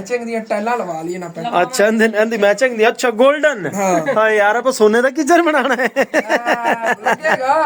Matching दी टाइलां लवा लिए ना पे। अच्छा इंदी मैचिंग दी। अच्छा गोल्डन। हां यार आप सोने दा किचन बनाना है। लगेगा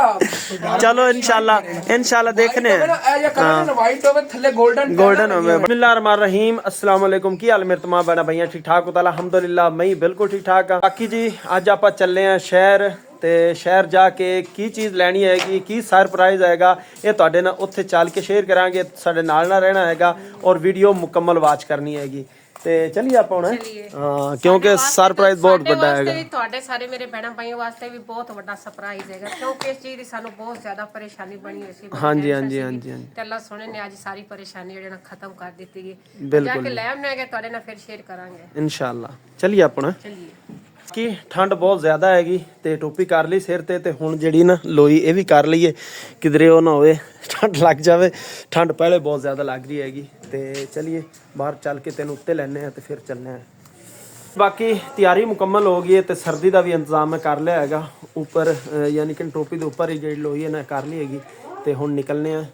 चलो इंशाल्लाह देखने हैं। ये कलर ना वाइट होवे थल्ले गोल्डन होवे। बिस्मिल्लाहिर्रहमानिर्रहीम अस्सलाम वालेकुम। की हाल मेरे तमाम बहना भैया ठीक ठाक हो? ताला अल्हम्दुलिल्लाह मैं बिल्कुल ठीक ठाक हां। बाकी जी अज आप चले हैं शहर ਤੇ ਸ਼ਹਿਰ ਜਾ ਕੇ ਕੀ ਚੀਜ਼ ਲੈਣੀ ਹੈਗੀ, ਕੀ ਸਰਪ੍ਰਾਈਜ਼ ਆਏਗਾ, ਇਹ ਤੁਹਾਡੇ ਨਾਲ ਉੱਥੇ ਚੱਲ ਕੇ ਸ਼ੇਅਰ ਕਰਾਂਗੇ। ਸਾਡੇ ਨਾਲ ਰਹਿਣਾ ਹੈਗਾ ਔਰ ਵੀਡੀਓ ਮੁਕੰਮਲ ਵਾਚ ਕਰਨੀ ਹੈਗੀ। ਤੇ ਚਲਿਏ ਆਪਾਂ ਹੁਣ। ਹਾਂ ਕਿਉਂਕਿ ਸਰਪ੍ਰਾਈਜ਼ ਬਹੁਤ ਵੱਡਾ ਹੈਗਾ। ਤੁਹਾਡੇ ਸਾਰੇ ਮੇਰੇ ਭੈਣਾਂ ਭਾਈਆਂ ਵਾਸਤੇ ਵੀ ਬਹੁਤ ਵੱਡਾ ਸਰਪ੍ਰਾਈਜ਼ ਹੈਗਾ ਕਿਉਂਕਿ ਇਸ ਚੀਜ਼ ਦੀ ਸਾਨੂੰ ਬਹੁਤ ਜ਼ਿਆਦਾ ਪਰੇਸ਼ਾਨੀ ਬਣੀ ਹੋਈ ਸੀ। ਹਾਂਜੀ ਤੇ ਅੱਲਾਹ ਸੋਹਣੇ ਨੇ ਅੱਜ ਸਾਰੀ ਪਰੇਸ਼ਾਨੀ ਜਿਹੜੀ ਨਾ ਖਤਮ ਕਰ ਦਿੱਤੀ ਗਈ। ਜਾ ਕੇ ਲੈ ਆਵਾਂਗੇ ਤੁਹਾਡੇ ਨਾਲ ਫਿਰ ਸ਼ੇਅਰ ਕਰਾਂਗੇ ਇਨਸ਼ਾਅੱਲਾ। ਚਲਿਏ ਆਪਾਂ ਚਲਿਏ। ਕਿ ਠੰਡ ਬਹੁਤ ਜ਼ਿਆਦਾ ਹੈਗੀ ਤੇ ਟੋਪੀ ਕਰ ਲਈ ਸਿਰ ਤੇ ਹੁਣ ਜਿਹੜੀ ਨਾ ਲੋਈ ਇਹ ਵੀ ਕਰ ਲਈਏ ਕਿਧਰੇ ਉਹ ਨਾ ਹੋਵੇ ਠੰਡ ਲੱਗ ਜਾਵੇ। ਠੰਡ ਪਹਿਲੇ ਬਹੁਤ ਜ਼ਿਆਦਾ ਲੱਗ ਰਹੀ ਹੈਗੀ ਤੇ ਚਲਿਏ ਬਾਹਰ ਚੱਲ ਕੇ ਤੈਨੂੰ ਉੱਤੇ ਲੈਣੇ ਆ ਤੇ ਫਿਰ ਚੱਲਨੇ ਆ। ਬਾਕੀ ਤਿਆਰੀ ਮੁਕੰਮਲ ਹੋ ਗਈ ਹੈ ਤੇ ਸਰਦੀ ਦਾ ਵੀ ਇੰਤਜ਼ਾਮ ਮੈਂ ਕਰ ਲਿਆ ਹੈਗਾ ਉੱਪਰ, ਯਾਨੀ ਕਿ ਟੋਪੀ ਦੇ ਉੱਪਰ ਹੀ ਜਿਹੜੀ ਲੋਈ ਹੈ ਨਾ ਕਰ ਲਈ ਹੈਗੀ ਤੇ ਹੁਣ ਨਿਕਲਨੇ ਆ।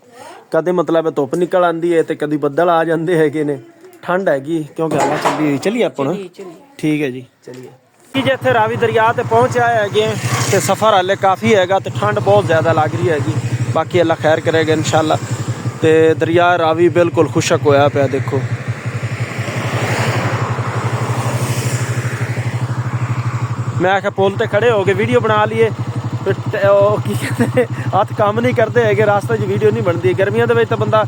ਕਦੇ ਮਤਲਬ ਧੁੱਪ ਨਿਕਲ ਆਂਦੀ ਹੈ ਤੇ ਕਦੀ ਬੱਦਲ ਆ ਜਾਂਦੇ ਹੈਗੇ ਨੇ। ਠੰਡ ਹੈਗੀ ਕਿਉਂਕਿ ਹਵਾ ਚੱਲਦੀ ਹੋਈ। ਚਲਿਏ ਆਪਾਂ ਠੀਕ ਹੈ ਜੀ ਚਲਿਏ। ਕਿ ਜੇ ਇੱਥੇ ਰਾਵੀ ਦਰਿਆ ਤੇ ਪਹੁੰਚਿਆ ਹੈਗੇ ਤੇ ਸਫ਼ਰ ਹਾਲੇ ਕਾਫੀ ਹੈਗਾ ਤੇ ਠੰਡ ਬਹੁਤ ਜ਼ਿਆਦਾ ਲੱਗ ਰਹੀ ਹੈਗੀ। ਬਾਕੀ ਅੱਲਾ ਖੈਰ ਕਰੇਗਾ ਇਨਸ਼ਾਅੱਲਾ। ਤੇ ਦਰਿਆ ਰਾਵੀ ਬਿਲਕੁਲ ਖੁਸ਼ਕ ਹੋਇਆ ਪਿਆ ਦੇਖੋ। ਮੈਂ ਆਖਿਆ ਪੁੱਲ ਤੇ ਖੜੇ ਹੋ ਕੇ ਵੀਡੀਓ ਬਣਾ ਲਈਏ। ਉਹ ਕੀ ਕਹਿੰਦੇ ਹੱਥ ਕੰਮ ਨਹੀਂ ਕਰਦੇ ਹੈਗੇ, ਰਾਸਤੇ 'ਚ ਵੀਡੀਓ ਨਹੀਂ ਬਣਦੀ। ਗਰਮੀਆਂ ਦੇ ਵਿੱਚ ਤਾਂ ਬੰਦਾ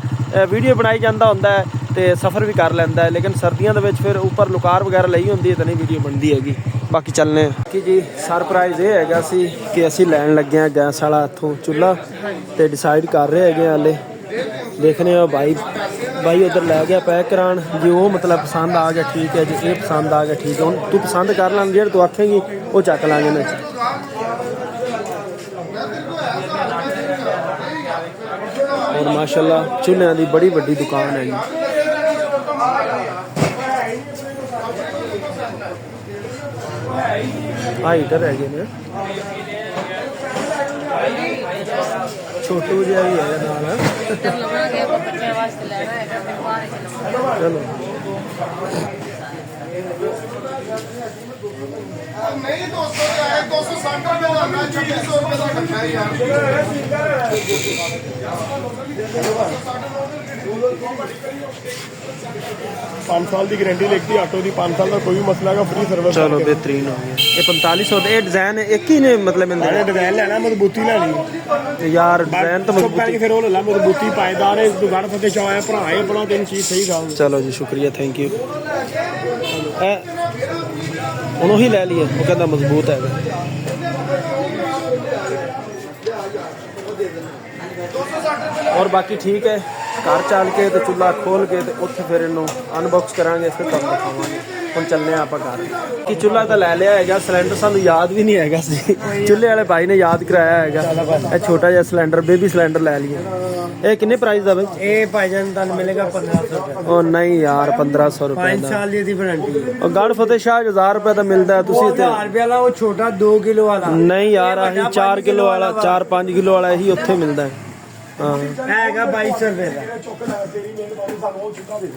ਵੀਡੀਓ ਬਣਾਈ ਜਾਂਦਾ ਹੁੰਦਾ ਹੈ ਤੇ ਸਫ਼ਰ ਵੀ ਕਰ ਲੈਂਦਾ ਹੈ, ਲੇਕਿਨ ਸਰਦੀਆਂ ਦੇ ਵਿੱਚ ਫਿਰ ਉੱਪਰ ਲੁਕਾਰ ਵਗੈਰਾ ਲਈ ਹੁੰਦੀ ਹੈ ਤਾਂ ਨਹੀਂ ਵੀਡੀਓ ਬਣਦੀ ਹੈਗੀ। ਬਾਕੀ ਚੱਲਨੇ ਕਿ ਜੀ ਸਰਪ੍ਰਾਈਜ਼ ਇਹ ਹੈਗਾ ਸੀ ਕਿ ਅਸੀਂ ਲੈਣ ਲੱਗੇ ਹਾਂ ਗੈਸ ਵਾਲਾ ਇੱਥੋਂ ਚੁੱਲ੍ਹਾ ਤੇ ਡਿਸਾਈਡ ਕਰ ਰਹੇ ਹੈਗੇ ਹਾਲੇ। ਦੇਖਨੇ ਆ ਭਾਈ ਉਧਰ ਲੈ ਗਿਆ ਪੈਕ ਕਰਾਉਣ। ਜੇ ਉਹ ਮਤਲਬ ਪਸੰਦ ਆ ਗਿਆ ਠੀਕ ਹੈ, ਜੇ ਇਹ ਪਸੰਦ ਆ ਗਿਆ ਠੀਕ ਹੈ। ਹੁਣ ਤੂੰ ਪਸੰਦ ਕਰ ਲਾਂ, ਜਿਹੜਾ ਤੂੰ ਆਖੇਂਗੀ ਉਹ ਚੱਕ ਲਾਂਗੇ ਨਾ। और माशाल्लाह चूल्हे की बड़ी वड्डी दुकान है जी। हीटर है छोटू जिहा भी है नाल। चलो नहीं 260 रुपये का मैं 2600 रुपये का रखा है यार। 5 साल की गारंटी लिखती ऑटो की, 5 साल का कोई भी मसला है फ्री सर्विस। चलो बेहतरीन हो गया। ये 4500 ये डिजाइन एक ही ने मतलब डिजाइन लेना मजबूती लेनी यार। डिजाइन तो मजबूती फिर वो ला मजबूती पायदार है। तू गढ़ फतेह शाह है भरा है बड़ा तेन चीज सही खाओ। चलो जी शुक्रिया थैंक यू। उन्हों ही ले लिए वो कहता मजबूत है। और बाकी ठीक है घर चल के तो चूल्हा खोल के तो उत्थे फिर इनू अनबॉक्स करांगे फिर तुहानू दिखावांगे। हम चलने आप घर कि चूल्हा तो लै लिया है। सिलेंडर सानू याद भी नहीं है, चूल्हे वाले भाई ने याद कराया है। छोटा जिहा सिलेंडर बेबी सिलेंडर लै लिया। ये किन्ने प्राइस दा भाई? ये भाईजान तुहानू मिलेगा 1500 रुपए। ओ नहीं यार 1500 रुपए 5 साल दी वारंटी। और गढ़ फतेह शाह 1000 रुपए का मिलता है। तुसी 1000 रुपए वाला वो छोटा 2 किलो वाला नहीं यार आही 4 किलो वाला 4-5 किलो वाला यही उत्थे मिलता है। हाँ 2200 रुपए का।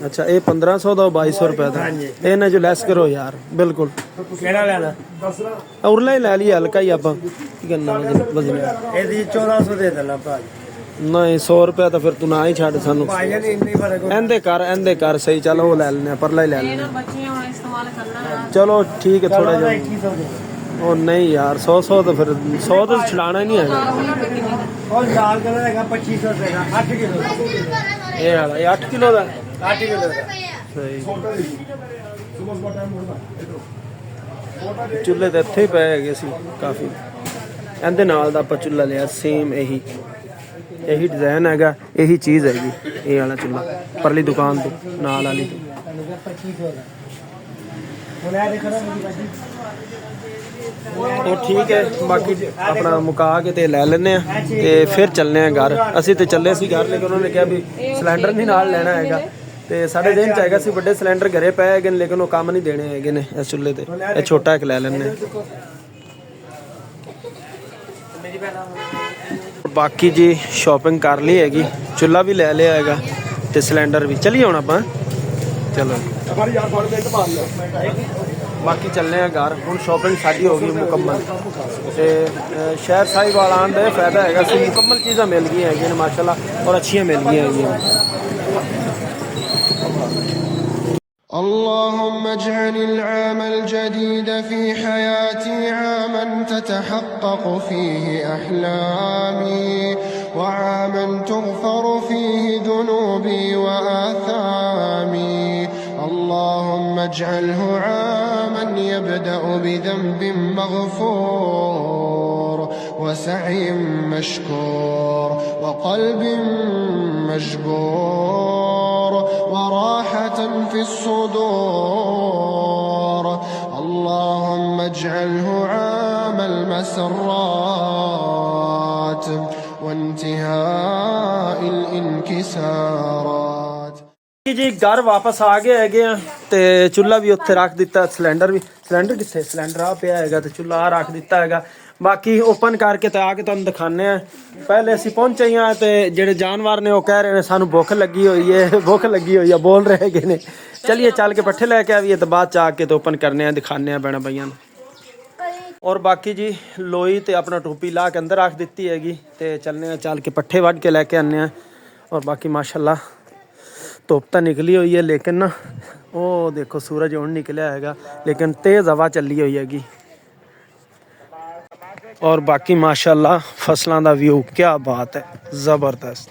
अच्छा ये 1500 ਦਾ 2200 रुपए ਦਾ। ਇਹਨੇ ਜੋ ਲੈਸ ਕਰੋ ਯਾਰ ਬਿਲਕੁਲ। ਕਿਹੜਾ ਲੈਣਾ? ਉਰਲਾ ਹੀ ਲੈ ਲਈ ਹਲਕਾ ਹੀ ਆਪਾਂ ਕੀ ਕਰਨਾ ਵਜ਼ਨ। ਇਹਦੀ 1400 ਦੇ ਦੇਣਾ ਭਾਜੀ। ਨਹੀਂ 100 ਰੁਪਏ ਤਾਂ ਫਿਰ ਤੂੰ ਨਾ ਹੀ ਛੱਡ ਸਾਨੂੰ। ਭਾਜੀ ਨੇ ਇੰਨੀ ਫਰਕ ਹੋ। ਇਹਦੇ ਕਰ ਸਹੀ। ਚਲ ਉਹ ਲੈ ਲੈਣੇ ਪਰਲਾ ਹੀ ਲੈ ਲੈਣੇ। ਬੱਚੇ ਹੁਣ ਇਸਤੇਮਾਲ ਕਰਨਾ। ਚਲੋ ਠੀਕ ਹੈ ਥੋੜਾ ਜਿਹਾ। 2100 ਦੇ। ਉਹ ਨਹੀਂ ਯਾਰ 100 ਤਾਂ ਫਿਰ 100 ਤਾਂ ਛਡਾਣਾ ਹੀ ਨਹੀਂ ਹੈਗਾ। और लाल कलर है 2500 रुपए का 8 किलो। ਇਹ ਵਾਲਾ ਇਹ 8 ਕਿਲੋ ਦਾ 8 किलो का। ਸਹੀ। ਚੁੱਲ੍ਹੇ ਤਾਂ ਇੱਥੇ ਹੀ ਪਏ ਹੈਗੇ ਸੀ ਕਾਫੀ। ਇਹਦੇ ਨਾਲ ਦਾ ਆਪਾਂ ਚੁੱਲ੍ਹਾ ਲਿਆ ਸੇਮ ਇਹੀ ਡਿਜ਼ਾਈਨ ਹੈਗਾ, ਇਹੀ ਚੀਜ਼ ਹੈਗੀ। ਇਹ ਵਾਲਾ ਚੁੱਲ੍ਹਾ ਪਰਲੀ ਦੁਕਾਨ ਤੋਂ ਨਾਲ ਵਾਲੀ ਤੋਂ। 2500 ਦਾ। ਹੁਣ ਇਹ ਦੇਖੋ ਨਾ ਭਾਜੀ। ਉਹ ਠੀਕ ਹੈ ਬਾਕੀ ਆਪਣਾ ਮੁਕਾ ਕੇ ਤੇ ਲੈ ਲੈਣੇ ਆ ਤੇ ਫਿਰ ਚੱਲਨੇ ਆ ਘਰ। ਅਸੀਂ ਤੇ ਚੱਲੇ ਸੀ ਘਰ ਲੇਕਿਨ ਉਹਨਾਂ ਨੇ ਕਿਹਾ ਵੀ ਸਿਲੰਡਰ ਨਹੀਂ ਨਾਲ ਲੈਣਾ ਹੈਗਾ ਤੇ ਸਾਡੇ ਦਿਨ ਚ ਹੈਗਾ ਸੀ ਵੱਡੇ ਸਿਲੰਡਰ ਘਰੇ ਪਏ ਹੈਗੇ ਨੇ ਲੇਕਿਨ ਉਹ ਕੰਮ ਨਹੀਂ ਦੇਣੇ ਹੈਗੇ ਨੇ ਇਸ ਚੁੱਲ੍ਹੇ ਤੇ। ਇਹ ਛੋਟਾ ਇੱਕ ਲੈ ਲੈਣੇ। ਬਾਕੀ ਜੀ ਸ਼ਾਪਿੰਗ ਕਰ ਲਈ ਹੈਗੀ, ਚੁੱਲ੍ਹਾ ਵੀ ਲੈ ਲਿਆ ਹੈਗਾ ਤੇ ਸਿਲੰਡਰ ਵੀ। ਚਲੀਏ ਹੁਣ ਆਪਾਂ चलो बाकी चलने हैं घर हूँ। शॉपिंग साड़ी हो गई मुकम्मल ते शहर साहिवाल आने का फायदा है कि मुकम्मल चीज़ां मिल गई हैं माशाल्लाह और अच्छियाँ मिल गई हैं। اللهم اجعل العام الجديد في حياتي عاما تتحقق فيه أحلامي وعاما تغفر فيه ذنوبي وآثامي. اللهم اجعله عاما يبدأ بذنب مغفور وسعي مشكور وقلب مجبور وراحة في الصدور. اللهم اجعله عام المسرات وانتهاء الانكسارات. जी घर वापस आ गए हैगे ते चुल्हा भी उत्थे रख दिता। सिलेंडर किथे सिलेंडर आ पिया हैगा ते चुल्हा आ रख दिता हैगा। बाकी ओपन करके ते आके तुहानू दिखाने हैं। पहले असीं पहुंचे ही हां ते जेड़े जानवर ने वो कह रहे ने सानू भुख लगी हुई है बोल रहे हैगे ने। चलिए चल के पट्ठे लेके आविए तो बाद च आके तो ओपन करने हैं दिखाने हैं बहना भाइयों। और बाकी जी लोई ते अपना टोपी ला के अंदर रख दिती हैगी ते चलने हैं चल के पट्ठे वढ़ के लेके आने हैं। और बाकी माशाल्लाह धुप तो निकली हुई है लेकिन ना वो देखो सूरज हुण निकलिया हैगा लेकिन तेज़ हवा चली हुई हैगी। और बाकी माशाल्लाह फसलों का व्यू क्या बात है ज़बरदस्त।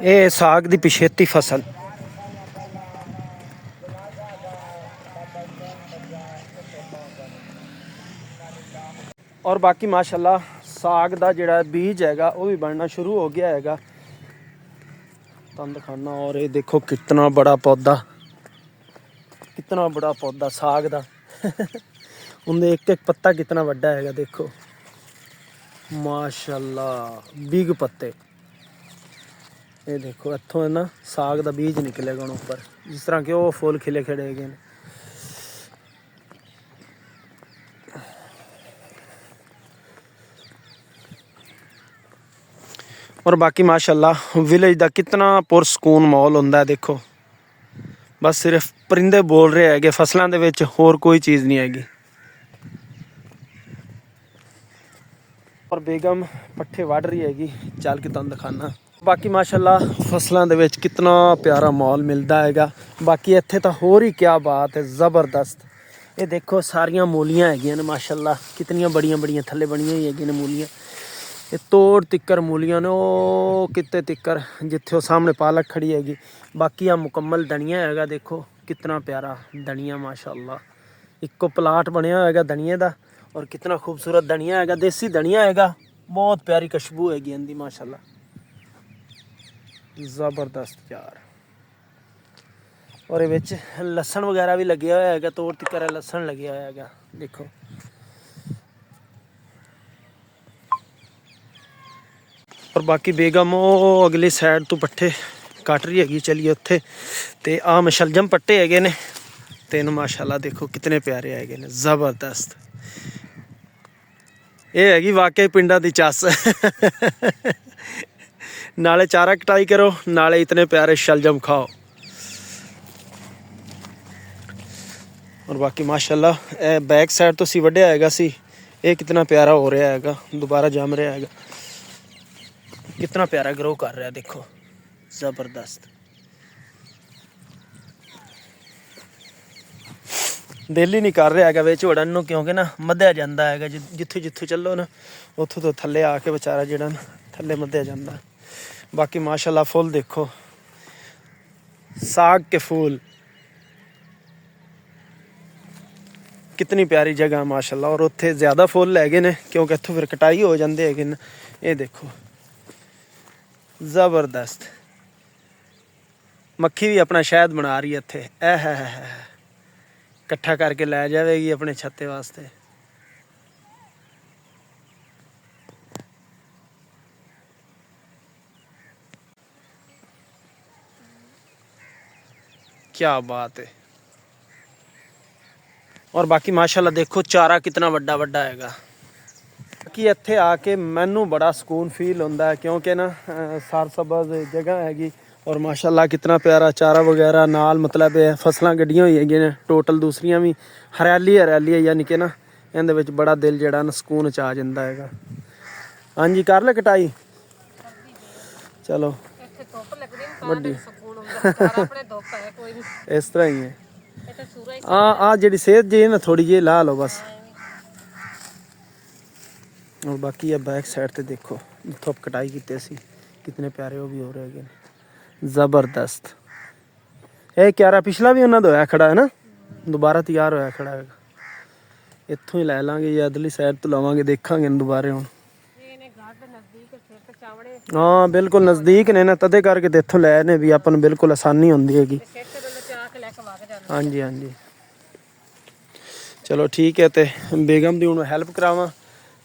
ये साग दी पिछेती फसल और बाकी माशाल्लाह साग दा जिहड़ा बीज हैगा वो भी बनना शुरू हो गया हैगा तुहानू दिखाना। और ये देखो कितना बड़ा पौधा साग दा उनमें एक एक पत्ता कितना बड़ा हैगा देखो माशाल्लाह बिग पत्ते। ये देखो इत्थों ना साग दा बीज निकलेगा ऊपर जिस तरह के वो फुल खिले खड़े हैगे ने। और बाकी माशाल्लाह विलेज का कितना पुरसकून माहौल होंदा है। देखो बस सिर्फ परिंदे बोल रहे हैं फसलों के विच होर कोई चीज़ नहीं हैगी। और बेगम पट्ठे वढ़ रही हैगी चल के तुहानू दिखाना। बाकी माशाल्लाह फसलों के विच कितना प्यारा माहौल मिलता हैगा। बाकी इत्थे तो होर ही क्या बात है ज़बरदस्त। ये देखो सारियां मूलियां हैगियां ने माशाल्लाह कितनियां बड़ियां थल्ले बनियां हुई हैगियां ने मूलियां। ये तोड़ तिक्कर मूलियां ने वो कितने तिक्कर जिथे वो सामने पालक खड़ी हैगी। बाकी आ मुकम्मल धनिया हैगा देखो कितना प्यारा धनिया माशाल्लाह इको प्लाट बनया हैगा धनिया दा। और कितना खूबसूरत धनिया हैगा देसी धनिया हैगा बहुत प्यारी खुशबू हैगी इनकी माशाल्लाह ज़बरदस्त यार। और ये विच लसन वगैरह भी लगे हुआ हैगा तोड़ तिक्कर लसन लगे हुआ हैगा देखो। और बाकी बेगम वो अगली साइड तो पट्ठे कट रही हैगी। चलिए उत्थे ते आ मशलजम पट्टे हैगे ने ते माशाल्लाह देखो कितने प्यारे हैगे ने ज़बरदस्त। ये हैगी वाकई पिंडा दी चस नाले चारा कटाई करो नाले इतने प्यारे शलजम खाओ। और बाकी माशाल्लाह बैक साइड तो सी वड्डिया हैगा सी ये कितना प्यारा हो रहा हैगा दोबारा जम रहा हैगा कितना प्यारा ग्रो कर रहा है देखो ज़बरदस्त। दिल ही नहीं कर रहा है विच वड़न नूं क्योंकि ना मध्या जाता है जिथे जिथे चलो ना उतों तो थले आके बेचारा जिहड़ा ना थले मध्या जाता। बाकी माशाल्लाह फुल देखो साग के फूल कितनी प्यारी जगह माशाल्लाह। और उत्थे ज़्यादा फुल हैगे ने क्योंकि इत्थों फिर कटाई हो जाते हैगे ने। ये देखो ज़बरदस्त मक्खी भी अपना शहद बना रही है इत्थे है इकट्ठा करके लै जाएगी अपने छत्ते वास्ते। क्या बात है। और बाकी माशाल्लाह देखो चारा कितना बड़ा हैगा ਕਿ ਇੱਥੇ ਆ ਕੇ ਮੈਨੂੰ ਬੜਾ ਸਕੂਨ ਫੀਲ ਹੁੰਦਾ ਹੈ ਕਿਉਂਕਿ ਨਾ ਸਰਸਬਜ਼ ਜਗ੍ਹਾ ਹੈਗੀ ਔਰ ਮਾਸ਼ਾਅੱਲਾ ਕਿਤਨਾ ਪਿਆਰਾ ਚਾਰਾ ਵਗੈਰਾ ਨਾਲ ਮਤਲਬ ਫਸਲਾਂ ਗੱਡੀਆਂ ਹੋਈ ਹੈਗੀਆਂ ਨੇ ਟੋਟਲ ਦੂਸਰੀਆਂ ਵੀ ਹਰਿਆਲੀ ਹਰਿਆਲੀ ਹੈ ਯਾਨੀ ਕਿ ਨਾ ਇਹਦੇ ਵਿੱਚ ਬੜਾ ਦਿਲ ਜਿਹੜਾ ਨਾ ਸਕੂਨ ਚ ਆ ਜਾਂਦਾ ਹੈਗਾ। ਹਾਂਜੀ ਕਰ ਲੈ ਕਟਾਈ ਚਲੋ ਇੱਥੇ ਧੁੱਪ ਲੱਗਦੀ ਨਹੀਂ ਤਾਂ ਤੇ ਸਕੂਨ ਹੁੰਦਾ ਸਾਰਾ ਆਪਣੇ ਧੁੱਪ ਹੈ ਕੋਈ ਨਹੀਂ ਇਸ ਤਰ੍ਹਾਂ ਹੀ ਹੈ। ਇੱਥੇ ਸੂਰਜ ਆ ਜਿਹੜੀ ਸਿਹਤ ਜੀ ਨਾ ਥੋੜੀ ਜਿਹੀ ਲਾ ਲਓ ਬਸ। और बाकी अब बैक साइड ਤੇ ਦੇਖੋ ਜਿੱਥੋਂ ਕਟਾਈ ਕੀਤੇ ਸੀ ਕਿਤਨੇ ਪਿਆਰੇ ਉਹ ਵੀ ਹੋ ਰਹੇ ਹੈਗੇ ਜ਼ਬਰਦਸਤ। ਇਹ ਕਿਆਰਾ ਪਿਛਲਾ ਵੀ ਉਹਨਾਂ ਦਾ ਹੋਇਆ ਖੜਾ ਹੈ ਨਾ ਦੁਬਾਰਾ ਤਿਆਰ ਹੋਇਆ ਖੜਾ ਹੈਗਾ। ਇੱਥੋਂ ਹੀ ਲੈ ਲਾਂਗੇ ਜਾਂ ਅਦਲੀ ਸਾਈਡ ਤੋਂ ਲਵਾਂਗੇ ਦੇਖਾਂਗੇ ਦੁਬਾਰੇ ਹੁਣ। ਇਹਨੇ ਘਰ ਦੇ ਨਜ਼ਦੀਕ ਫਿਰ ਤੇ ਚਾਵੜੇ ਹਾਂ ਬਿਲਕੁਲ ਨਜ਼ਦੀਕ ਨੇ ਨਾ ਤਦੇ ਕਰਕੇ ਤੇ ਇੱਥੋਂ ਲੈ ਨੇ ਵੀ ਆਪਾਂ ਨੂੰ ਬਿਲਕੁਲ ਆਸਾਨੀ ਹੁੰਦੀ ਹੈਗੀ। ਸਿਰ ਤੇ ਬੰਦਾ ਚਾਹ ਕੇ ਲੈ ਕੇ ਵਗ ਜਾਂਦਾ। ਹਾਂਜੀ ਹਾਂਜੀ ਚਲੋ ਠੀਕ ਹੈ ਤੇ ਬੇਗਮ ਦੀ ਹੁਣ ਹੈਲਪ ਕਰਾਵਾਂ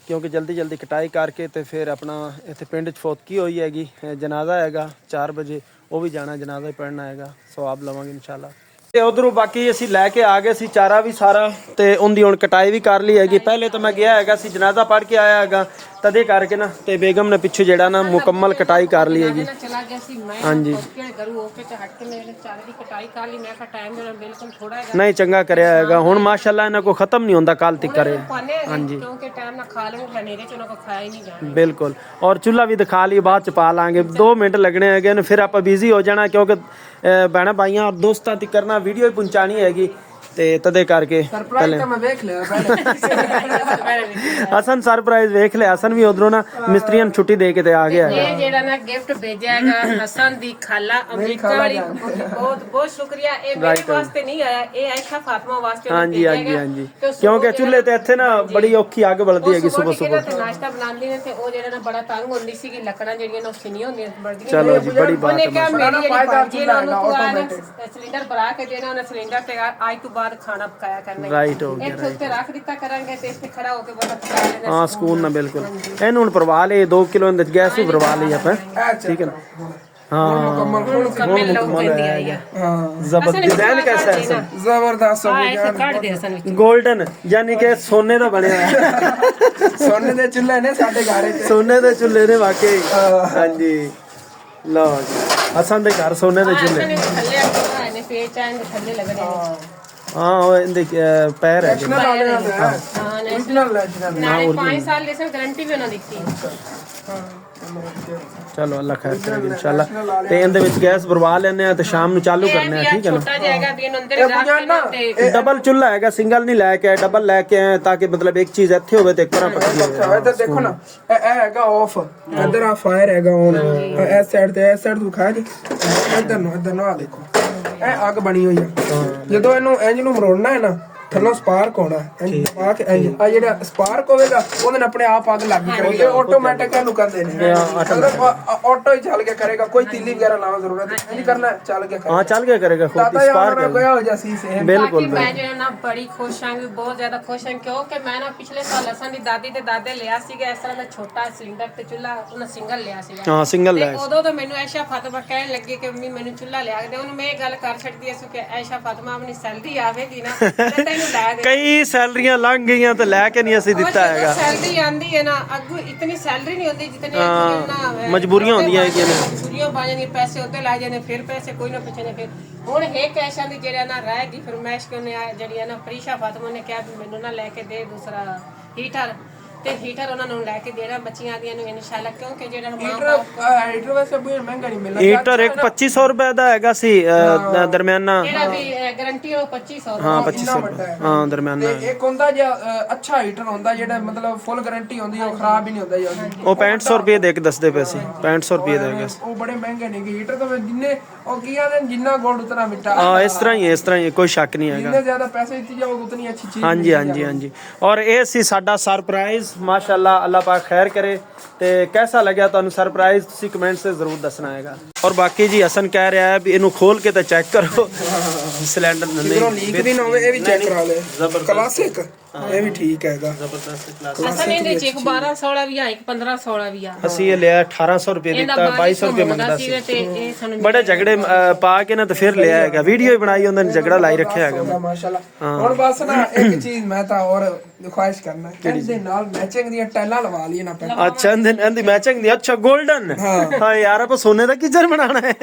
ਕਿਉਂਕਿ ਜਲਦੀ ਜਲਦੀ ਕਟਾਈ ਕਰਕੇ ਤੇ ਫਿਰ ਆਪਣਾ ਇੱਥੇ ਪਿੰਡ 'ਚ ਫੋਤਕੀ ਹੋਈ ਹੈਗੀ ਜਨਾਜ਼ਾ ਹੈਗਾ 4 ਵਜੇ ਉਹ ਵੀ ਜਾਣਾ ਜਨਾਜ਼ਾ ਹੀ ਪੜ੍ਹਨਾ ਹੈਗਾ ਸਵਾਬ ਲਵਾਂਗੇ ਇਨਸ਼ਾਅੱਲਾ। ਤੇ ਉਧਰੋਂ ਬਾਕੀ ਅਸੀਂ ਲੈ ਕੇ ਆ ਗਏ ਸੀ ਚਾਰਾ ਵੀ ਸਾਰਾ ਤੇ ਉਹਦੀ ਹੁਣ ਕਟਾਈ ਵੀ ਕਰ ਲਈ ਹੈਗੀ। ਪਹਿਲੇ ਤਾਂ ਮੈਂ ਗਿਆ ਹੈਗਾ ਸੀ ਜਨਾਜ਼ਾ ਪੜ੍ਹ ਕੇ ਆਇਆ ਹੈਗਾ ਤਦੇ ਕਰਕੇ ਨਾ ਤੇ ਬੇਗਮ ਨੇ ਪਿੱਛੇ ਜਿਹੜਾ ਨਾ ਮੁਕੰਮਲ ਕਟਾਈ ਕਰ ਲਈ ਹੈਗੀ। ਚਲਾ ਗਿਆ ਸੀ ਮੈਂ ਹਾਂਜੀ ਕਿਹੜੇ ਕਰੂ ਓਕੇ ਤੇ ਹਟ ਕੇ ਮੇਰੇ ਚਾਰੇ ਦੀ ਕਟਾਈ ਕਰ ਲਈ। ਮੈਂ ਕਿਹਾ ਟਾਈਮ ਜਿਹੜਾ ਬਿਲਕੁਲ ਥੋੜਾ ਹੈਗਾ ਨਹੀਂ ਚੰਗਾ ਕਰਿਆ ਹੈਗਾ ਹੁਣ ਮਾਸ਼ਾਅੱਲਾ ਇਹਨਾਂ ਕੋ ਖਤਮ ਨਹੀਂ ਹੁੰਦਾ ਕੱਲ ਤੱਕ ਕਰੇ। ਹਾਂਜੀ ਕਿਉਂਕਿ ਟਾਈਮ ਨਾਲ ਖਾ ਲੈਣਗੇ ਹਨੇਰੇ ਚ ਉਹਨਾਂ ਕੋ ਖਾਇਆ ਹੀ ਨਹੀਂ ਜਾਣਾ। ਬਿਲਕੁਲ ਔਰ ਚੁੱਲ੍ਹਾ ਵੀ ਦਿਖਾ ਲਈ ਬਾਅਦ ਚ ਪਾ ਲਾਂਗੇ 2 ਮਿੰਟ ਲੱਗਣੇ ਹੈਗੇ ਨੇ ਫਿਰ ਆਪਾਂ ਬਿਜ਼ੀ ਹੋ ਜਾਣਾ ਕਿਉਂਕਿ ਭੈਣਾਂ ਭਾਈਆਂ ਔਰ ਦੋਸਤਾਂ ਤੱਕ ਕਰਨਾ ਵੀਡੀਓ ਹੀ ਪਹੁੰਚਾਣੀ ਹੈਗੀ ਤੇ ਤਦੇ ਕਰਕੇ ਸਰਪ੍ਰਾਈਜ਼ ਤਾਂ ਮੈਂ ਵੇਖ ਲਿਆ ਹਸਨ ਸਰਪ੍ਰਾਈਜ਼ ਵੇਖ ਲਿਆ ਹਸਨ ਵੀ ਉਧਰੋਂ ਨਾ ਮਿਸਤਰੀਆਂ ਨੂੰ ਛੁੱਟੀ ਦੇ ਕੇ ਤੇ ਆ ਗਿਆ ਹੈਗਾ। ਇਹ ਜਿਹੜਾ ਨਾ ਗਿਫਟ ਭੇਜਿਆ ਹੈਗਾ ਹਸਨ ਦੀ ਖਾਲਾ ਅਮਰੀਕਾ ਵਾਲੀ ਬਹੁਤ ਬਹੁਤ ਸ਼ੁਕਰੀਆ। ਇਹ ਮੇਰੇ ਵਾਸਤੇ ਨਹੀਂ ਆਇਆ ਇਹ ਆਇਸ਼ਾ ਫਾਤਮਾ ਵਾਸਤੇ ਹਾਂਜੀ ਹਾਂਜੀ ਹਾਂਜੀ ਕਿਉਂਕਿ ਚੁੱਲ੍ਹੇ ਤੇ ਇੱਥੇ ਨਾ ਬੜੀ ਔਖੀ ਅੱਗ ਬਲਦੀ ਹੈਗੀ ਸਵੇਰ ਸਵੇਰ ਤੇ ਨਾਸ਼ਤਾ ਬਣਾਉਂਦੀ ਨੇ ਤੇ ਉਹ ਜਿਹੜਾ ਨਾ ਬੜਾ ਤੰਗ ਹੁੰਦੀ ਸੀ ਕਿ ਲੱਕੜਾਂ ਜਿਹੜੀਆਂ ਨੇ ਉਹ ਸਿਨੀਆਂ ਹੁੰਦੀਆਂ ਬੜਦੀਆਂ। ਚਲੋ ਜੀ ਬੜੀ ਬਾਤ ਉਹਨੇ ਹੈ ਕਿਹਾ ਮੇਰੀ ਜਿਹੜੀ ਬਾਜੀ ਨਾ ਉਹਨੂੰ ਸਿਲੰਡਰ ਭਰਾ ਕੇ ਦੇਣਾ ਉਹਨੇ ਸਿਲੰਡਰ ਤੇ ਅੱਜ ਤੋਂ ਬਾਅਦ ਖਾਣਾ ਪਕਾਇਆ ਕਰਨਾ ਰਾਈਟ ਹੋ ਗਿਆ ਇੱਥੇ ਉੱਤੇ ਰੱਖ ਦਿੱਤਾ ਕਰਾਂਗੇ ਤੇ ਇੱਥੇ ਖੜਾ ਹੋ ਕੇ ਬੰਦਾ ਪਕਾ ਲੈਣਾ। ਹਾਂ ਸਕੂਨ ਨਾ ਬਿਲਕੁਲ ਇਹਨੂੰ ਹੁਣ ਭਰਵਾ ਲਏ 2 ਕਿਲੋ ਅੰਦਰ ਗੈਸ ਵੀ ਭਰਵਾ ਲਈ ਆਪਾਂ ਠੀਕ ਹੈ ਨਾ। हाँ मुकम्मल लुक देती आई है। जबरदस्त डिजाइन कैसा है सर ਜ਼ਬਰਦस्त ऐसे काट दे हसन विच गोल्डन यानी कि सोने ਦਾ ਬਣਿਆ ਸੋਨੇ ਦੇ ਚੁੱਲ੍ਹੇ ਨੇ ਸਾਡੇ ਘਰ ਚ ਸੋਨੇ ਦੇ ਚੁੱਲ੍ਹੇ ਨੇ ਵਾਕਈ ਹਾਂਜੀ ਲਓ ਜੀ ਹਸਨ ਦੇ ਘਰ ਸੋਨੇ ਦੇ ਚੁੱਲ੍ਹੇ ने थल्ले आए ने पेच आए ने थल्ले लग रहे हैं। ਹਾਂ ਉਹ ਇਹਦੇ ਪੈਰ ਹੈ ਨੈਸ਼ਨਲ ਵਾਲੇ ਨਾਲ ਹੈ हां original ਨੈਸ਼ਨਲ नाले 5 साल लेसन गारंटी भी उन्होंने दी। ਚਲੋ ਅੱਲਾ ਖੈਰ ਕਰੇ ਇੰਸ਼ਾਅੱਲਾ ਤੇ ਇਹਦੇ ਵਿੱਚ ਗੈਸ ਭਰਵਾ ਲੈਣੇ ਆ ਤੇ ਸ਼ਾਮ ਨੂੰ ਚਾਲੂ ਕਰਨੇ ਆ ਠੀਕ ਹੈ ਨਾ। छोटा जाएगा भी अंदर रख के ਇਹ ਡਬਲ ਚੁੱਲ੍ਹਾ ਹੈਗਾ ਸਿੰਗਲ ਨਹੀਂ ਲੈ ਕੇ ਆਏ ਡਬਲ ਲੈ ਕੇ ਆਏ ਤਾਂ ਕਿ ਮਤਲਬ ਇੱਕ ਚੀਜ਼ ਇੱਥੇ ਹੋਵੇ ਤੇ ਇੱਕ ਤਰ੍ਹਾਂ ਪੱਕੀ ਹੋਵੇ। ਇੱਧਰ ਦੇਖੋ ਨਾ ਇਹ ਹੈਗਾ ਆਫ ਇੱਧਰ ਆ ਫਾਇਰ ਹੈਗਾ ਹੁਣ ਇਸ ਸਾਈਡ ਤੇ ਇਸ ਸਾਈਡ ਤੋਂ ਖਾ ਜੀ ਇੱਧਰ ਨੂੰ ਆ ਦੇਖੋ ਇਹ ਅੱਗ ਬਣੀ ਹੋਈ ਆ ਜਦੋਂ ਇਹਨੂੰ ਇੰਜ ਨੂੰ ਮਰੋੜਨਾ ਹੈ ਨਾ ਥੱਲੋਂ ਸਪਾਰਕ ਹੋਣਾ ਇੰਜ ਦਬਾ ਕੇ ਇੰਜ ਆ ਜਿਹੜਾ ਸਪਾਰਕ ਹੋਵੇਗਾ ਉਹਦੇ ਨਾਲ ਆਪਣੇ ਆਪ ਅੱਗ ਲੱਗ ਕਰੇਗੀ ਆਟੋਮੈਟਿਕ ਇਹਨੂੰ ਕਹਿੰਦੇ ਨੇ ਆਟੋ ਹੀ ਚੱਲ ਕੇ ਕਰੇਗਾ ਕੋਈ ਤੀਲੀ ਵਗੈਰਾ ਲਾਉਣ ਜ਼ਰੂਰਤ ਨਹੀਂ ਕਰਨਾ ਚੱਲ ਕੇ ਹਾਂ ਚੱਲ ਕੇ ਕਰੇਗਾ ਖੁਦ ਹੀ ਸਪਾਰਕ ਹੋਇਆ ਹੋ ਜਾ ਸੀ ਸੇਮ ਬਿਲਕੁਲ मैं जो है ना बड़ी खुश हाँ बहुत ज्यादा खुश हाँ क्योंकि मैं ना पिछले साल हसन दी दादी ते दादे लिया सीगा इस तरह दा छोटा सिलेंडर ते चूल्हा उन्हें सिंगल लिया सीगा ਹਾਂ ਸਿੰਗਲ ਲੈ ਉਦੋਂ ਤਾਂ ਮੈਨੂੰ ਐਸ਼ਾ ਫਾਤਮਾ ਕਹਿਣ ਲੱਗੀ ਕਿ ਮੰਮੀ ਮੈਨੂੰ ਚੁੱਲ੍ਹਾ ਲਿਆ ਕੇ ਦੇ ਉਹਨੂੰ ਮੈਂ ਇਹ ਗੱਲ ਕਰ ਛੱਡਦੀ ਐ ਕਿ ਐਸ਼ਾ ਫਾਤਮਾ ਆਪਣੀ ਸੈਲਰੀ ਆਵੇਗੀ ਨਾ ਤੇ ਤੈਨੂੰ ਲੈ ਦੇ ਕਈ ਸੈਲਰੀਆਂ ਲੰਘ ਗਈਆਂ ਤੇ ਲੈ ਕੇ ਨਹੀਂ ਅਸੀਂ ਦਿੱਤਾ ਹੈਗਾ। ਸੈਲਰੀ ਆਂਦੀ ਹੈ ਨਾ ਅੱਗੂ ਇਤਨੀ ਸੈਲਰੀ ਨਹੀਂ ਹੁੰਦੀ ਜਿਤਨੇ ਨਾ ਮਜਬੂਰੀਆਂ ਹੁੰਦੀਆਂ ਹੈਗੀਆਂ ਨੇ ਮਜਬੂਰੀਆਂ ਪਾ ਜਾਂਦੀਆਂ ਪੈਸੇ ਉੱਤੇ ਲਾ ਜਾਂਦੇ ਫਿਰ ਪੈਸੇ ਕੋਈ ਨਾ ਪਿੱਛੇ ਨੇ ਫਿਰ ਹੁਣ ਇਹ ਕੈਸ਼ਾਂ ਦੀ ਜਿਹੜਾ ਨਾ ਰਹਿ ਗਈ ਫਿਰ ਮੈਂ ਨੇ ਜਿਹੜੀ ਹੈ ਨਾ ਪ੍ਰੀਸ਼ਾ ਫਾਤਮਾ ਨੇ ਕਿਹਾ ਵੀ ਮੈਨੂੰ ਨਾ ਲੈ ਕੇ ਦੇ ਦੂਸਰਾ ਹੀਟਰ ਤੇ ਹੀਟਰ ਉਹਨਾਂ ਨੂੰ ਲੈ ਕੇ ਦੇਣਾ ਬੱਚੀਆਂ ਦੀਆਂ ਨੂੰ ਇਨਸ਼ਾਅੱਲਾ ਕਿਉਂਕਿ ਜਿਹੜਾ ਹੀਟਰ ਵੈਸੇ ਬਹੁਤ ਮਹਿੰਗਾ ਨਹੀਂ ਮਿਲਦਾ ਹੀਟਰ ਇੱਕ 2500 ਰੁਪਏ ਦਾ ਹੈਗਾ ਸੀ ਦਰਮਿਆਨਾ ਜਿਹੜਾ ਵੀ ਗਾਰੰਟੀ ਉਹ 2500 ਹਾਂ 2500 ਹਾਂ ਦਰਮਿਆਨਾ ਤੇ ਇੱਕ ਹੁੰਦਾ ਜਿਹਾ ਅੱਛਾ ਹੀਟਰ ਹੁੰਦਾ ਜਿਹੜਾ ਮਤਲਬ ਫੁੱਲ ਗਾਰੰਟੀ ਹੁੰਦੀ ਹੈ ਉਹ ਖਰਾਬ ਹੀ ਨਹੀਂ ਹੁੰਦਾ ਜੀ ਉਹ 6500 ਰੁਪਏ ਦੇ ਇੱਕ ਦੱਸਦੇ ਪਏ ਸੀ 6500 ਰੁਪਏ ਦਾ ਹੈਗਾ ਉਹ ਬੜੇ ਮਹਿੰਗੇ ਨੇ ਹੀਟਰ ਤਾਂ ਜਿੰਨੇ ਉਹ ਕੀ ਆਦੇ ਜਿੰਨਾ ਗੋਲਡ ਉਤਨਾ ਮਿੱਠਾ ਹਾਂ ਇਸ ਤਰ੍ਹਾਂ ਹੀ ਕੋਈ ਸ਼ੱਕ ਨਹੀਂ ਹੈਗਾ ਜਿੰਨੇ ਜ਼ਿਆਦਾ ਪੈਸੇ ਦਿੱਤੇ ਜਾਓ ਉਤਨੀ ਅੱਛੀ ਚੀਜ਼ ਹਾਂਜੀ ਹਾਂਜੀ ਹਾਂਜੀ ਔਰ ਇਹ ਸੀ ਸਾਡਾ ਸਰਪ੍ਰਾਈਜ਼ ਮਾਸ਼ਾਅੱਲਾ ਅੱਲਾਹ ਪਾਕ ਖੈਰ ਕਰੇ ਤੇ कैसा लगा ਤੁਹਾਨੂੰ ਸਰਪ੍ਰਾਈਜ਼ ਤੁਸੀਂ ਕਮੈਂਟ ਸੇ ਜ਼ਰੂਰ ਦੱਸਣਾ ਹੈਗਾ। ਔਰ ਬਾਕੀ ਜੀ ਹਸਨ ਕਹਿ ਰਿਹਾ ਹੈ ਵੀ ਇਹਨੂੰ ਖੋਲ ਕੇ ਤਾਂ ਚੈੱਕ ਕਰੋ ਸਿਲੰਡਰ ਨਹੀਂ ਲੀਕ ਵੀ ਨਾ ਹੋਵੇ ਇਹ ਵੀ ਚੈੱਕ ਕਰਾ ਲੈ ਕਲਾਸਿਕ ਇਹ ਵੀ ਠੀਕ ਹੈਗਾ ਜ਼ਬਰਦਸਤ ਕਲਾਸ ਅਸਲ ਇਹਦੇ ਚ ਇੱਕ 1216 ਵੀ ਆ ਇੱਕ 1516 ਵੀ ਆ ਅਸੀਂ ਇਹ ਲਿਆ 1800 ਰੁਪਏ ਦਿੱਤਾ 2200 ਰੁਪਏ ਮੰਗਦਾ ਸੀ ਤੇ ਇਹ ਸਾਨੂੰ ਬੜੇ ਝਗੜੇ ਪਾ ਕੇ ਨਾ ਤੇ ਫਿਰ ਲਿਆ ਹੈਗਾ ਵੀਡੀਓ ਹੀ ਬਣਾਈ ਉਹਨਾਂ ਨੇ ਝਗੜਾ ਲਾਈ ਰੱਖਿਆ ਹੈਗਾ ਮਾਸ਼ਾਅੱਲਾ ਹੁਣ ਬਸ ਨਾ ਇੱਕ ਚੀਜ਼ ਮੈਂ ਤਾਂ ਔਰ ਖੁਆਇਸ਼ ਕਰਨਾ ਇਹਦੇ ਨਾਲ ਮੈਚਿੰਗ ਦੀਆਂ ਟੈਲਾਂ ਲਵਾ ਲਈਏ ਨਾ ਪਹਿਲਾਂ ਅੱਛਾ ਇਹਦੀ ਮੈਚਿੰਗ ਦੀ ਅੱਛਾ 골ਡਨ ਹਾਂ ਯਾਰ ਆਪਾਂ ਸੋਨੇ ਦਾ ਕਿਚਨ ਬਣਾਉਣਾ ਹੈ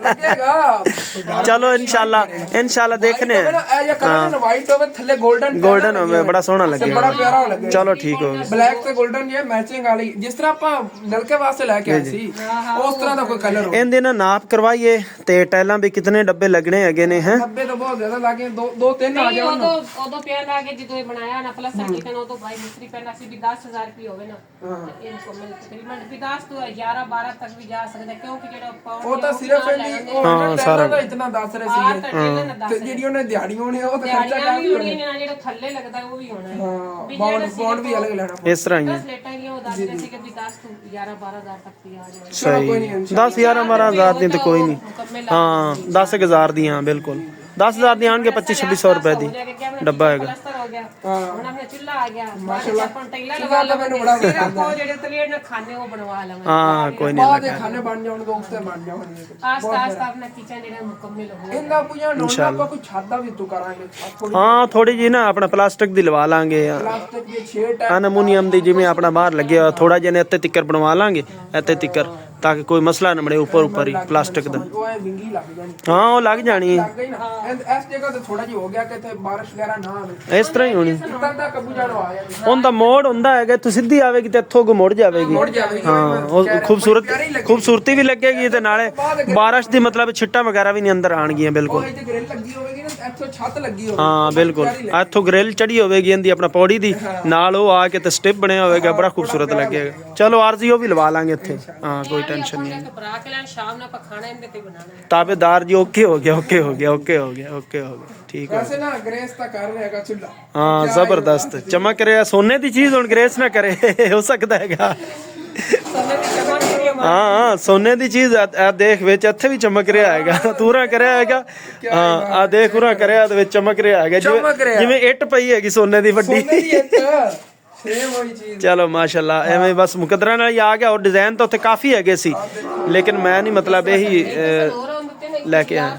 ਲੱਗੇਗਾ ਚਲੋ ਇਨਸ਼ਾਅੱਲਾ ਦੇਖਨੇ ਇਹ ਜੇ ਕਲਰ ਵਾਈਟ ਹੋਵੇ ਥੱਲੇ 골ਡਨ ਹੋਵੇ ਬੜਾ ਸੋਹਣਾ ਬੜਾ ਲੱਗੇਗਾ ਪਿਆਰਾ ਲੱਗੇ ਚਲੋ ਠੀਕ ਹੋ ਗਿਆ ਬਲੈਕ ਤੇ 골ਡਨ ਇਹ ਮੈਚਿੰਗ ਵਾਲੀ ਜਿਸ ਤਰ੍ਹਾਂ ਆਪਾਂ ਨਲਕੇ ਵਾਸਤੇ ਲੈ ਕੇ ਆਏ ਸੀ ਉਸ ਤਰ੍ਹਾਂ ਦਾ ਕੋਈ ਕਲਰ ਹੋ ਇਹਦੇ ਨਾਲ ਨਾਪ ਕਰਵਾਈਏ ਤੇ ਟੈਲਾਂ ਵੀ ਕਿਤਨੇ ਡੱਬੇ ਲੱਗਣੇ ਹੈਗੇ ਨੇ ਹੈ 90 ਤੋਂ ਬਹੁਤ ਜ਼ਿਆਦਾ ਲੱਗੇ ਦੋ ਤਿੰਨ ਆ ਨਹੀਂ ਜਾਣ ਉਦੋਂ ਪਿਆ ਲਾ ਕੇ ਜਦੋਂ ਇਹ ਬਣਾਇਆ ਨਾ ਪਲਸਟਰ ਕੀਤਾ ਨਾ ਉਦੋਂ ਭਾਈ ਮਿਸਤਰੀ ਪਹਿਲਾਂ ਸੀ ਵੀ 10000 ਰੁਪਏ ਹੋਵੇ ਨਾ ਤੇ ਇਨਕੋ ਮਿਲ ਤਕਰੀਬਨ ਵੀ 10 ਤੋਂ 11 12 ਤੱਕ ਵੀ ਜਾ ਸਕਦਾ ਕਿਉਂਕਿ ਜਿਹੜਾ ਪਾਉਣ ਉਹ ਤਾਂ ਸਿਰਫ ਇਹਦੀ ਉਹ ਸਾਰਾ ਦਾ ਇਤਨਾ ਦੱਸ ਰਹੇ ਸੀਗੇ ਤੇ ਜਿਹੜੀ ਉਹਨੇ ਦਿਹਾੜੀ ਹੋਣੀ ਉਹ ਤਾਂ ਖਰਚਾ ਦਿਹਾੜੀਆਂ ਵੀ ਹੋਣੀਆਂ ਨੇ ਜਿਹੜਾ ਥੱਲੇ ਲੱਗਦਾ ਉਹ ਵੀ ਹੋਣਾ ਹੈ ਬੌਂਡ ਵੀ ਅਲੱਗ ਲੈਣਾ ਇਸ ਤਰ੍ਹਾਂ ਹੀ ਹੈ। ਸਲੇਟਾਂ ਹੀ ਉਹ ਦੱਸ ਰਹੇ ਸੀ ਕਿ ਵੀ 10 ਤੋਂ 11 12000 ਤੱਕ ਵੀ ਆ ਜਾਏ ਸਹੀ 10 11 12,000 ਦੀ ਤੇ ਕੋਈ ਨਹੀਂ ਹਾਂ 10,000 ਦੀਆਂ ਬਿਲਕੁਲ 10,000 ਦੀਆਂ ਆਣਗੇ 2500 ਰੁਪਏ ਦੀ ਡੱਬਾ ਹੈਗਾ ਪਲਸਟਰ ਹੋ ਗਿਆ ਹੁਣ ਆਪਣੇ ਚੁੱਲ੍ਹਾ ਆ ਗਿਆ ਮਾਸ਼ਾਅੱਲਾ ਆਪਾਂ ਟੈਲਾ ਲਗਾ ਲਵਾਂਗੇ ਮੈਨੂੰ ਬੜਾ ਉਹ ਜਿਹੜੇ ਤਲੀਏ ਨਾਲ ਖਾਣੇ ਉਹ ਬਣਵਾ ਲਵਾਂਗੇ ਹਾਂ ਕੋਈ ਨਹੀਂ ਬਾਅਦ ਦੇ ਖਾਣੇ ਬਣ ਜਾਣਗੇ ਉਸ ਤੇ ਬਣ ਜਾਣਗੇ ਆਸਤਾ ਆਪਣਾ ਕਿਚਨ ਜਿਹੜਾ ਮੁਕੰਮਲ ਹੋ ਇਹਨਾਂ ਪੂਜਾ ਨੋਨਾ ਆਪਾਂ ਕੋਈ ਛੱਤ ਦਾ ਵੀ ਤੂੰ ਕਰਾਂਗੇ ਹਾਂ ਥੋੜੀ ਜੀ ਨਾ ਆਪਣਾ ਪਲਾਸਟਿਕ ਦੀ ਲਵਾ ਲਾਂਗੇ ਪਲਾਸਟਿਕ ਦੀ ਛੇਟ ਅਲਮੂਨੀਅਮ ਦੀ ਜਿਵੇਂ ਆਪਣਾ ਬਾਹਰ ਲੱਗਿਆ ਹੋਇਆ ਥੋੜਾ ਜਿਹਾ ਇੱਥੇ ਤਿੱਕਰ ਬਣਵਾ ਲਾਂਗੇ ਇੱਥੇ ਤਿੱਕਰ ਤਾਂ ਕਿ ਕੋਈ ਮਸਲਾ ਨਾ ਬਣੇ ਉੱਪਰ ਹੀ ਪਲਾਸਟਿਕ ਦਾ ਉਹ ਐ ਵਿੰਗੀ ਲੱਗ ਜਾਣੀ ਹਾਂ ਉਹ ਲੱਗ ਜਾਣੀ ਹੈ ਲੱਗ ਗਈ ਨਾ ਇਸ ਜਗ੍ਹਾ ਤੇ ਥੋੜਾ ਜਿਹਾ ਹੋ ਗਿਆ ਕਿ ਇੱਥੇ ਬਾਰਿਸ਼ ਵਗੈਰਾ ਨਾ ਆਵੇ ਇਸ ਤਰ੍ਹਾਂ ਹੀ ਹੋਣੀ ਤਾਂ ਦਾ ਕਬੂ ਜਾਣੋ ਆ ਜਾਵੇ ਉਹਦਾ ਮੋੜ ਹੁੰਦਾ ਹੈਗਾ ਤੂੰ ਸਿੱਧੀ ਆਵੇਗੀ ਤੇ ਇੱਥੋਂ ਮੁੜ ਜਾਵੇਗੀ ਮੁੜ ਜਾਵੇਗੀ ਹਾਂ ਉਹ ਖੂਬਸੂਰਤੀ ਵੀ ਲੱਗੇਗੀ ਤੇ ਨਾਲੇ ਬਾਰਿਸ਼ ਦੀ ਮਤਲਬ ਛਿੱਟਾਂ ਵਗੈਰਾ ਵੀ ਨਹੀਂ ਅੰਦਰ ਆਣਗੀਆਂ ਬਿਲਕੁਲ ਉਹ ਇੱਥੇ ਗ੍ਰਿਲ ਲੱਗੀ ਹੋਵੇਗੀ ਨਾ ਇੱਥੋਂ ਛੱਤ ਲੱਗੀ ਹੋਵੇਗੀ ਹਾਂ ਬਿਲਕੁਲ ਇੱਥੋਂ ਗ੍ਰਿਲ ਚੜੀ ਹੋਵੇਗੀ ਇਹਦੀ ਆਪਣਾ ਪੌੜੀ ਦੀ ਨਾਲ ਉਹ ਆ ਕੇ ਤੇ ਸਟਿਪ ਬਣਿਆ ਹੋਵੇਗਾ ਬੜਾ ਖੂਬਸੂਰਤ ਲੱਗੇਗਾ ਚਲੋ ਆਰਜ਼ੀ ਉਹ ਵੀ ਲਵਾ ਲਾਂਗੇ ਇੱਥੇ ਹਾਂ ਕੋਈ ਟੈਨਸ਼ਨ ਨਹੀਂ ਬਣਾ ਕੇ ਲੈਣ ਸ਼ਾਮ ਨੂੰ ਆਪਾਂ ਖਾਣਾ ਇਹਦੇ ਤੇ ਬਣਾਉਣਾ ਤਾਬੇਦਾਰ ਜੀ ਓਕੇ ਹੋ ਗਿਆ ਠੀਕ ਹੈ ਵੈਸੇ ਨਾ ਗ੍ਰੇਸ ਤਾਂ ਕਰ ਰਿਹਾਗਾ ਚੁੱਲਾ ਹਾਂ ਜ਼ਬਰਦਸਤ ਚਮਕ ਰਿਹਾ ਸੋਨੇ ਦੀ ਚੀਜ਼ ਹੁਣ ਗ੍ਰੇਸ ਨਾ ਕਰੇ ਹੋ ਸਕਦਾ ਹੈਗਾ ਹਾਂ ਸੋਨੇ ਦੀ ਚੀਜ਼ ਆ ਦੇਖ ਵਿੱਚ ਇੱਥੇ ਵੀ ਚਮਕ ਰਿਹਾ ਹੈਗਾ ਤੂਰਾ ਕਰਿਆ ਹੈਗਾ ਹਾਂ ਆ ਦੇਖ ਉਰਾ ਕਰਿਆ ਤੇ ਵਿੱਚ ਚਮਕ ਰਿਹਾ ਹੈਗਾ ਜਿਵੇਂ ਇੱਟ ਪਈ ਹੈਗੀ ਸੋਨੇ ਦੀ ਵੱਡੀ ਸੇਮ ਹੋਈ ਚੀਜ਼ ਚਲੋ ਮਾਸ਼ਾਅੱਲਾ ਐਵੇਂ ਬਸ ਮੁਕੱਦਰਾਂ ਨਾਲ ਹੀ ਆ ਗਿਆ ਔਰ ਡਿਜ਼ਾਈਨ ਤਾਂ ਉੱਥੇ ਕਾਫੀ ਹੈਗੇ ਸੀ ਲੇਕਿਨ ਮੈਂ ਨਹੀਂ ਮਤਲਬ ਇਹੀ ਲੈ ਕੇ ਆਇਆ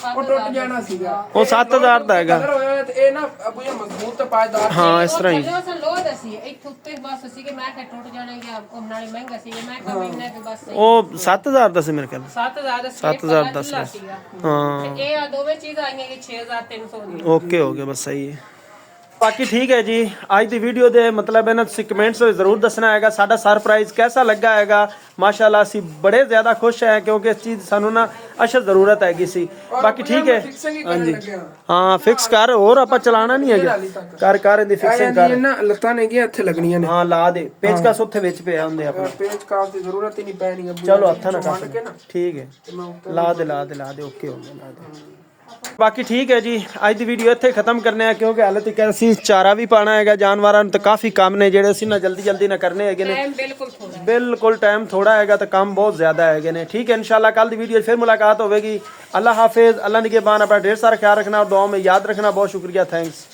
ਉਹ ਟੁੱਟ ਜਾਣਾ ਸੀਗਾ ਉਹ 7000 ਦਾ ਹੈਗਾ ਕਲਰ ਹੋਇਆ ਤੇ ਇਹ ਨਾ ਅਬੂ ਇਹ ਮਜ਼ਬੂਤ ਤੇ ਪਾਇਦਾਰ ਹਾਂ ਇਸ ਤਰ੍ਹਾਂ ਹੀ ਲੋਹ ਦਾ ਸੀ ਇੱਥੇ ਉੱਤੇ ਬਸ ਸੀ ਕਿ ਮੈਂ ਕਿ ਟੁੱਟ ਜਾਣਾ ਜਾਂ ਉਹ ਨਾਲੇ ਮਹਿੰਗਾ ਸੀ ਮੈਂ ਕਿਹਾ ਮਹੀਨੇ ਦੇ ਬਸ ਉਹ 7000 ਦਾ ਸੀ ਮੇਰੇ ਖਿਆਲ 7000 ਦਾ 7000 ਦਾ ਸੀ ਹਾਂ ਇਹ ਆ ਦੋਵੇਂ ਚੀਜ਼ਾਂ ਆਈਆਂ ਕਿ 6300 ਦੀ ਓਕੇ ਹੋ ਗਿਆ ਬਸ ਸਹੀ ਹੈ ਬਾਕੀ ਠੀਕ ਹੈ ਜੀ ਅੱਜ ਦੀ ਵੀਡੀਓ ਦੇ ਮਤਲਬ ਹੈ ਨਾ ਤੁਸੀਂ ਕਮੈਂਟਸ ਵਿੱਚ ਜ਼ਰੂਰ ਦੱਸਣਾ ਹੈਗਾ ਸਾਡਾ ਸਰਪ੍ਰਾਈਜ਼ ਕੈਸਾ ਲੱਗਾ ਹੈਗਾ ਮਾਸ਼ਾਅੱਲਾ ਅਸੀਂ ਬੜੇ ਜ਼ਿਆਦਾ ਖੁਸ਼ ਹੈ ਕਿਉਂਕਿ ਇਸ ਚੀਜ਼ ਸਾਨੂੰ ਨਾ ਅਸ਼ਦ ਜ਼ਰੂਰਤ ਹੈਗੀ ਸੀ ਬਾਕੀ ਠੀਕ ਹੈ ਹਾਂਜੀ ਹਾਂ ਫਿਕਸ ਕਰ ਹੋਰ ਆਪਾਂ ਚਲਾਣਾ ਨਹੀਂ ਹੈਗਾ ਕਰ ਇਹਦੀ ਫਿਕਸਿੰਗ ਕਰ ਨਾ ਲੱਤਾਂ ਨੇ ਗਿਆ ਇੱਥੇ ਲੱਗਣੀਆਂ ਨੇ ਹਾਂ ਲਾ ਦੇ ਪੇਚਕਸ ਉੱਥੇ ਵਿੱਚ ਪਿਆ ਹੁੰਦੇ ਆਪਣਾ ਪੇਚਕਸ ਦੀ ਜ਼ਰੂਰਤ ਹੀ ਨਹੀਂ ਪੈਣੀ ਅਬੂ ਚਲੋ ਹੱਥਾਂ ਨਾਲ ਕਰ ਠੀਕ ਹੈ ਲਾ ਦੇ ਓਕੇ ਹੋ ਗਿਆ ਲਾ ਦੇ ਬਾਕੀ ਠੀਕ ਹੈ ਜੀ ਅੱਜ ਦੀ ਵੀਡੀਓ ਇੱਥੇ ਖਤਮ ਕਰਨੇ ਆ ਕਿਉਂਕਿ ਹਾਲੇ ਤੱਕ ਅਸੀਂ ਚਾਰਾ ਵੀ ਪਾਣਾ ਹੈਗਾ ਜਾਨਵਰਾਂ ਨੂੰ ਤੇ ਕਾਫੀ ਕੰਮ ਨੇ ਜਿਹੜੇ ਅਸੀਂ ਨਾ ਜਲਦੀ ਨਾ ਕਰਨੇ ਹੈਗੇ ਨੇ ਬਿਲਕੁਲ ਟਾਈਮ ਥੋੜਾ ਹੈਗਾ ਤੇ ਕੰਮ ਬਹੁਤ ਜ਼ਿਆਦਾ ਹੈਗੇ ਨੇ ठीक है इंशाल्लाह कल दी वीडियो फिर मुलाकात होगी अल्लाह हाफिज अल्लाह निगहबान अपना ढेर सारा ख्याल रखना और दुआ में याद रखना बहुत शुक्रिया थैंक्स